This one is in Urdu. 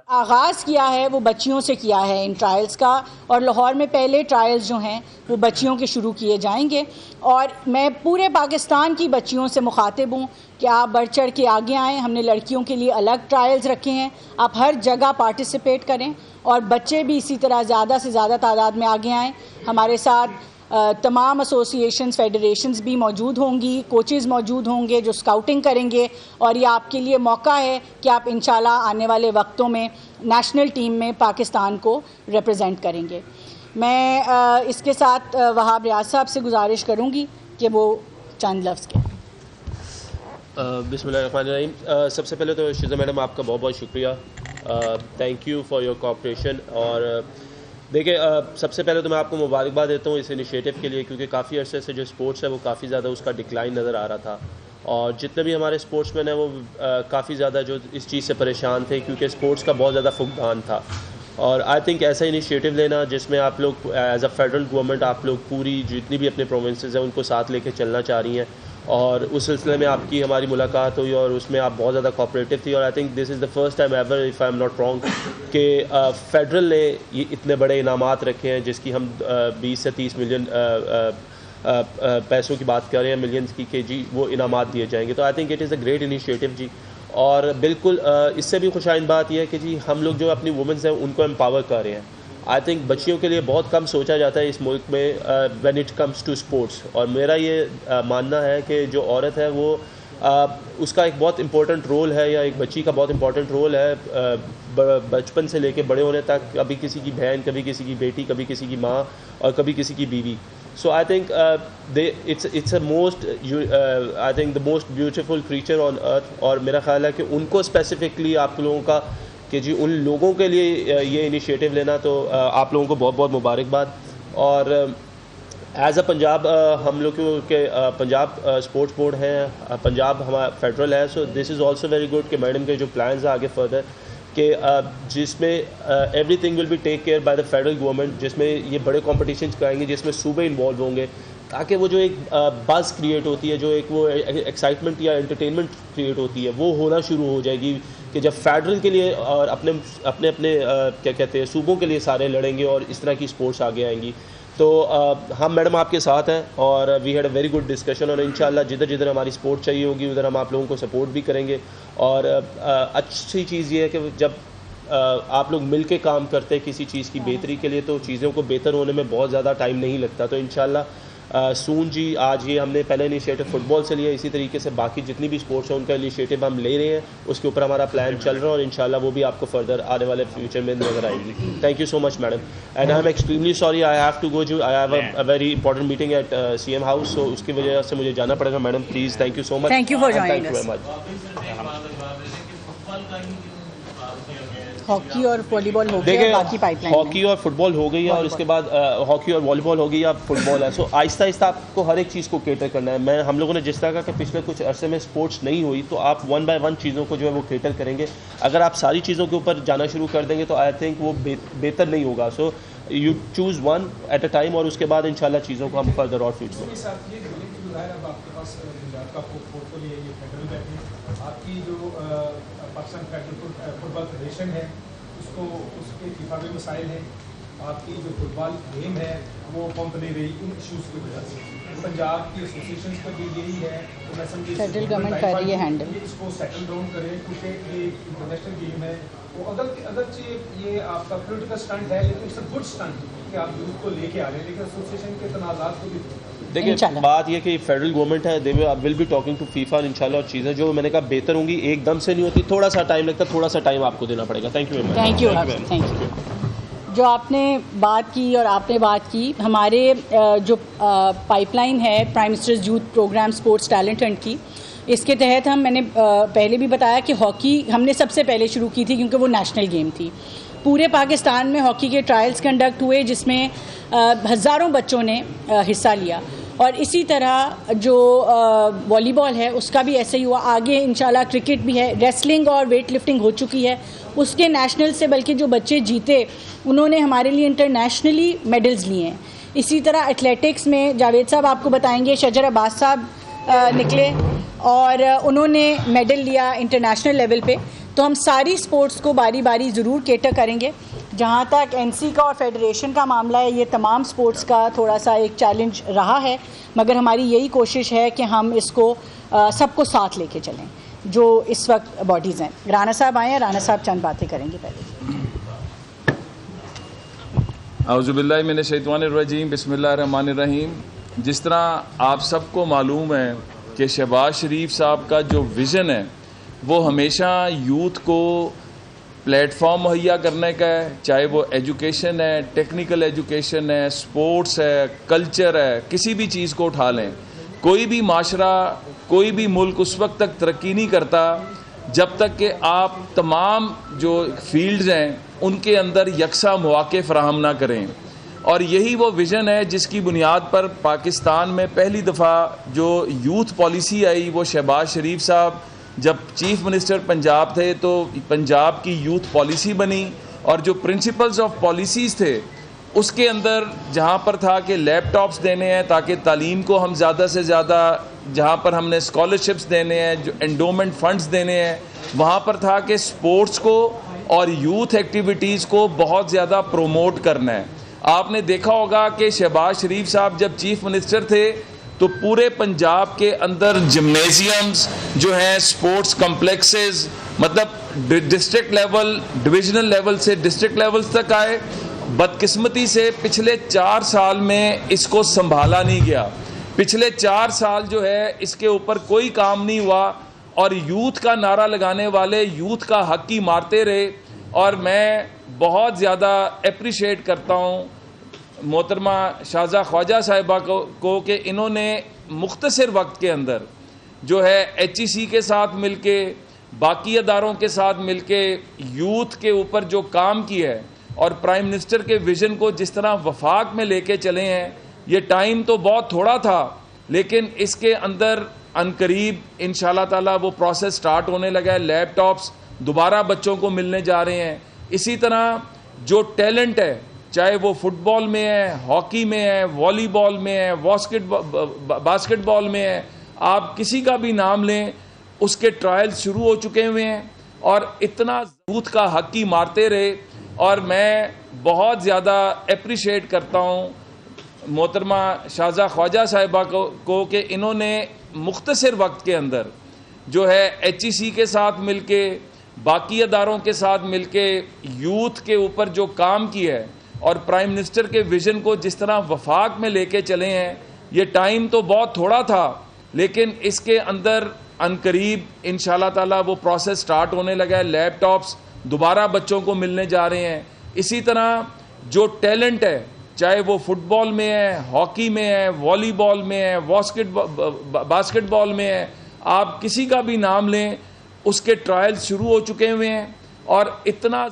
آغاز کیا ہے وہ بچیوں سے کیا ہے ان ٹرائلز کا، اور لاہور میں پہلے ٹرائلز جو ہیں وہ بچیوں کے شروع کیے جائیں گے، اور میں پورے پاکستان کی بچیوں سے مخاطب ہوں کہ آپ بڑھ چڑھ کے آگے آئیں. ہم نے لڑکیوں کے لیے الگ ٹرائلز رکھے ہیں، آپ ہر جگہ پارٹیسپیٹ کریں، اور بچے بھی اسی طرح زیادہ سے زیادہ تعداد میں آگے آئیں. ہمارے ساتھ تمام ایسوسیشنز، فیڈریشنز بھی موجود ہوں گی، کوچز موجود ہوں گے جو اسکاؤٹنگ کریں گے، اور یہ آپ کے لیے موقع ہے کہ آپ انشاءاللہ آنے والے وقتوں میں نیشنل ٹیم میں پاکستان کو ریپرزینٹ کریں گے. میں اس کے ساتھ وہاب ریاض صاحب سے گزارش کروں گی کہ وہ چند لفظ کہیں. بسم اللہ الرحمن الرحیم. سب سے پہلے تو شیزہ میڈم آپ کا بہت بہت شکریہ، thank you for your cooperation. اور دیکھیں سب سے پہلے تو میں آپ کو مبارکباد دیتا ہوں اس انیشیٹو کے لیے، کیونکہ کافی عرصے سے جو اسپورٹس ہے وہ کافی زیادہ اس کا ڈکلائن نظر آ رہا تھا، اور جتنے بھی ہمارے اسپورٹس مین ہیں وہ کافی زیادہ جو اس چیز سے پریشان تھے، کیونکہ اسپورٹس کا بہت زیادہ فقدان تھا. اور آئی تھنک ایسا انیشیٹو لینا جس میں آپ لوگ ایز اے فیڈرل گورنمنٹ آپ لوگ پوری جتنی بھی اپنے پروونسز ہیں ان کو ساتھ لے کے چلنا چاہ رہی ہیں، اور اس سلسلے میں آپ کی ہماری ملاقات ہوئی اور اس میں آپ بہت زیادہ کوآپریٹو تھی. اور I think this is the first time ever if I am not wrong کہ فیڈرل نے یہ اتنے بڑے انعامات رکھے ہیں، جس کی ہم 20 سے 30 ملین پیسوں کی بات کر رہے ہیں، ملینز کی، کہ جی وہ انعامات دیے جائیں گے. تو I think it is a great initiative جی. اور بالکل اس سے بھی خوش آئند بات یہ ہے کہ جی ہم لوگ جو اپنی وومنز ہیں ان کو امپاور کر رہے ہیں. آئی تھنک بچیوں کے لیے بہت کم سوچا جاتا ہے اس ملک میں when it comes to sports, اور میرا یہ ماننا ہے کہ جو عورت ہے وہ اس کا ایک بہت امپورٹنٹ رول ہے، یا ایک بچی کا بہت امپورٹنٹ رول ہے بچپن سے لے کے بڑے ہونے تک. کبھی کسی کی بہن، کبھی کسی کی بیٹی، کبھی کسی کی ماں، اور کبھی کسی کی بیوی. So I think it's a I think the most beautiful creature on earth. اور میرا خیال ہے کہ ان کو اسپیسیفکلی آپ لوگوں کا کہ جی ان لوگوں کے لیے یہ انیشیٹو لینا، تو آپ لوگوں کو بہت بہت مبارکباد. اور ایز اے پنجاب ہم لوگ کے پنجاب اسپورٹس بورڈ ہے، پنجاب ہمارا فیڈرل ہے، so this is also very good کہ میڈم کے جو پلانز ہیں آگے فردر کہ جس میں everything will be take care by the federal government, جس میں یہ بڑے کمپٹیشنز کرائیں گے، جس میں صوبے انوالو ہوں گے، تاکہ وہ جو ایک بز کریٹ ہوتی ہے، جو ایک وہ ایکسائٹمنٹ یا انٹرٹینمنٹ کریٹ ہوتی ہے، وہ ہونا شروع ہو جائے گی کہ جب فیڈرل کے لیے اور اپنے کیا کہتے ہیں صوبوں کے لیے سارے لڑیں گے اور اس طرح کی اسپورٹس آگے آئیں گی. تو ہم میڈم آپ کے ساتھ ہیں، اور we had a very good discussion, اور انشاءاللہ جدھر جدھر ہماری سپورٹ چاہیے ہوگی ادھر ہم آپ لوگوں کو سپورٹ بھی کریں گے. اور اچھی چیز یہ ہے کہ جب آپ لوگ مل کے کام کرتے ہیں کسی چیز کی بہتری کے لیے، تو چیزوں کو بہتر ہونے میں بہت زیادہ ٹائم نہیں لگتا. تو انشاءاللہ سون جی آج یہ ہم نے پہلا انیشیٹو فٹ بال سے لیا، اسی طریقے سے باقی جتنی بھی اسپورٹس ہیں ان کا انیشیٹو ہم لے رہے ہیں، اس کے اوپر ہمارا پلان چل رہا ہے، اور انشاءاللہ وہ بھی آپ کو فردر آنے والے فیوچر میں نظر آئے گی. Thank you so much madam, and I am extremely sorry I have to go, I have a very important meeting at CM house so, سو اس کی وجہ سے مجھے جانا پڑے گا. Madam please, thank you so much. Thank you for joining us. Hockey اور والی بال ہو گیا، باقی پائپ لائن ہاکی اور فٹ بال ہو گئی ہے، اور اس کے بعد ہاکی اور والی بال ہو گئی، اب فٹ بال ہے. سو آہستہ آہستہ آپ کو ہر ایک چیز کو کیٹر کرنا ہے. ہم لوگوں نے جس طرح کا کہ پچھلے کچھ عرصے میں اسپورٹس نہیں ہوئی، تو آپ 1 by 1 چیزوں کو جو ہے وہ کیٹر کریں گے. اگر آپ ساری چیزوں کے اوپر جانا شروع کر دیں گے تو آئی تھنک وہ بہتر نہیں ہوگا. So you choose one at a time, اور اس کے بعد انشاءاللہ چیزوں کو ہم فردر اور فیوچر میں. آپ کی جو پاکستان فٹ بال فیڈریشن ہے اس کے فیفا میں مسائل ہیں، آپ کی جو فٹ بال گیم ہے وہ پمپ نہیں رہی ان ایشوز کی وجہ سے. پنجاب کی ایسوسیشنز کا بھی یہی ہے، تو میں سمجھے فیڈرل گورنمنٹ کر رہی ہے ہینڈل، اس کو سیٹل ڈاؤن کرے، کیونکہ یہ انٹرنیشنل گیم ہے. وہ اگرچہ یہ آپ کا پولیٹیکل اسٹنٹ ہے، لیکن اٹس اے گڈ اسٹنٹ کہ آپ یوتھ کو لے کے آ رہے ہیں، لیکن ایسوسیشن کے تنازعات کو بھی دیکھیں بات یہ کہ فیڈرل گورنمنٹ ہے، they will be talking to FIFA انشاءاللہ، اور چیزیں جو میں نے کہا بہتر ہوں گی، ایک دم سے نہیں ہوتی، تھوڑا سا ٹائم لگتا ہے، تھوڑا سا ٹائم آپ کو دینا پڑے گا. Thank you. Thank you. Thank you. جو آپ نے بات کی اور آپ نے بات کی، ہمارے جو پائپ لائن ہے prime ministers youth programme sports talent hunt کی، اس کے تحت میں نے پہلے بھی بتایا کہ ہاکی ہم نے سب سے پہلے شروع کی تھی، کیونکہ وہ نیشنل گیم تھی. پورے پاکستان میں ہاکی کے ٹرائلز کنڈکٹ ہوئے، جس میں ہزاروں بچوں نے حصہ لیا. اور اسی طرح جو والی بال ہے اس کا بھی ایسے ہی ہوا. آگے انشاءاللہ کرکٹ بھی ہے، ریسلنگ اور ویٹ لفٹنگ ہو چکی ہے. اس کے نیشنل سے بلکہ جو بچے جیتے انہوں نے ہمارے لیے انٹرنیشنلی میڈلز لیے ہیں. اسی طرح ایتھلیٹکس میں جاوید صاحب آپ کو بتائیں گے، شجر عباس صاحب نکلے اور انہوں نے میڈل لیا انٹرنیشنل لیول پہ. تو ہم ساری سپورٹس کو باری باری ضرور کیٹر کریں گے. جہاں تک این سی کا اور فیڈریشن کا معاملہ ہے، یہ تمام سپورٹس کا تھوڑا سا ایک چیلنج رہا ہے، مگر ہماری یہی کوشش ہے کہ ہم اس کو سب کو ساتھ لے کے چلیں جو اس وقت باڈیز ہیں. رانا صاحب آئے ہیں، رانا صاحب چند باتیں کریں گے. پہلے اعوذ باللہ من الشیطان الرجیم، بسم اللہ الرحمن الرحیم. جس طرح آپ سب کو معلوم ہے کہ شہباز شریف صاحب کا جو ویژن ہے وہ ہمیشہ یوتھ کو پلیٹ فارم مہیا کرنے کا ہے، چاہے وہ ایجوکیشن ہے، ٹیکنیکل ایجوکیشن ہے، سپورٹس ہے، کلچر ہے، کسی بھی چیز کو اٹھا لیں. کوئی بھی معاشرہ، کوئی بھی ملک اس وقت تک ترقی نہیں کرتا جب تک کہ آپ تمام جو فیلڈز ہیں ان کے اندر یکساں مواقع فراہم نہ کریں. اور یہی وہ ویژن ہے جس کی بنیاد پر پاکستان میں پہلی دفعہ جو یوتھ پالیسی آئی، وہ شہباز شریف صاحب جب چیف منسٹر پنجاب تھے تو پنجاب کی یوتھ پالیسی بنی. اور جو پرنسپلز آف پالیسیز تھے اس کے اندر جہاں پر تھا کہ لیپ ٹاپس دینے ہیں تاکہ تعلیم کو ہم زیادہ سے زیادہ، جہاں پر ہم نے اسکالرشپس دینے ہیں، جو انڈومنٹ فنڈز دینے ہیں، وہاں پر تھا کہ سپورٹس کو اور یوتھ ایکٹیویٹیز کو بہت زیادہ پروموٹ کرنا ہے. آپ نے دیکھا ہوگا کہ شہباز شریف صاحب جب چیف منسٹر تھے تو پورے پنجاب کے اندر جمنیزیمز جو ہیں، سپورٹس کمپلیکسز، مطلب ڈسٹرکٹ لیول، ڈویژنل لیول سے ڈسٹرکٹ لیول تک آئے. بدقسمتی سے پچھلے 4 سال میں اس کو سنبھالا نہیں گیا. پچھلے 4 سال جو ہے اس کے اوپر کوئی کام نہیں ہوا اور یوتھ کا نعرہ لگانے والے یوتھ کا حق ہی مارتے رہے. اور میں بہت زیادہ اپریشیٹ کرتا ہوں محترمہ شازہ خواجہ صاحبہ کو کہ انہوں نے مختصر وقت کے اندر جو ہے ایچ ای سی کے ساتھ مل کے، باقی اداروں کے ساتھ مل کے یوتھ کے اوپر جو کام کیا ہے اور پرائم منسٹر کے ویژن کو جس طرح وفاق میں لے کے چلے ہیں. یہ ٹائم تو بہت تھوڑا تھا لیکن اس کے اندر عنقریب انشاءاللہ تعالیٰ وہ پروسیس سٹارٹ ہونے لگا ہے. لیپ ٹاپس دوبارہ بچوں کو ملنے جا رہے ہیں. اسی طرح جو ٹیلنٹ ہے، چاہے وہ فٹ بال میں ہے، ہاکی میں ہے، والی بال میں ہے، باسکٹ بال میں ہے، آپ کسی کا بھی نام لیں، اس کے ٹرائل شروع ہو چکے ہوئے ہیں. اور اتنا یوتھ کا حق ہی مارتے رہے. اور میں بہت زیادہ اپریشیٹ کرتا ہوں محترمہ شازہ خواجہ صاحبہ کو کہ انہوں نے مختصر وقت کے اندر جو ہے ایچ ای سی کے ساتھ مل کے، باقی اداروں کے ساتھ مل کے یوتھ کے اوپر جو کام کیا ہے اور پرائم منسٹر کے ویژن کو جس طرح وفاق میں لے کے چلے ہیں. یہ ٹائم تو بہت تھوڑا تھا لیکن اس کے اندر عنقریب انشاءاللہ تعالیٰ وہ پروسیس سٹارٹ ہونے لگا ہے. لیپ ٹاپس دوبارہ بچوں کو ملنے جا رہے ہیں. اسی طرح جو ٹیلنٹ ہے، چاہے وہ فٹ بال میں ہے، ہاکی میں ہے، والی بال میں ہے، باسکٹ بال میں ہے، آپ کسی کا بھی نام لیں، اس کے ٹرائل شروع ہو چکے ہوئے ہیں. اور اتنا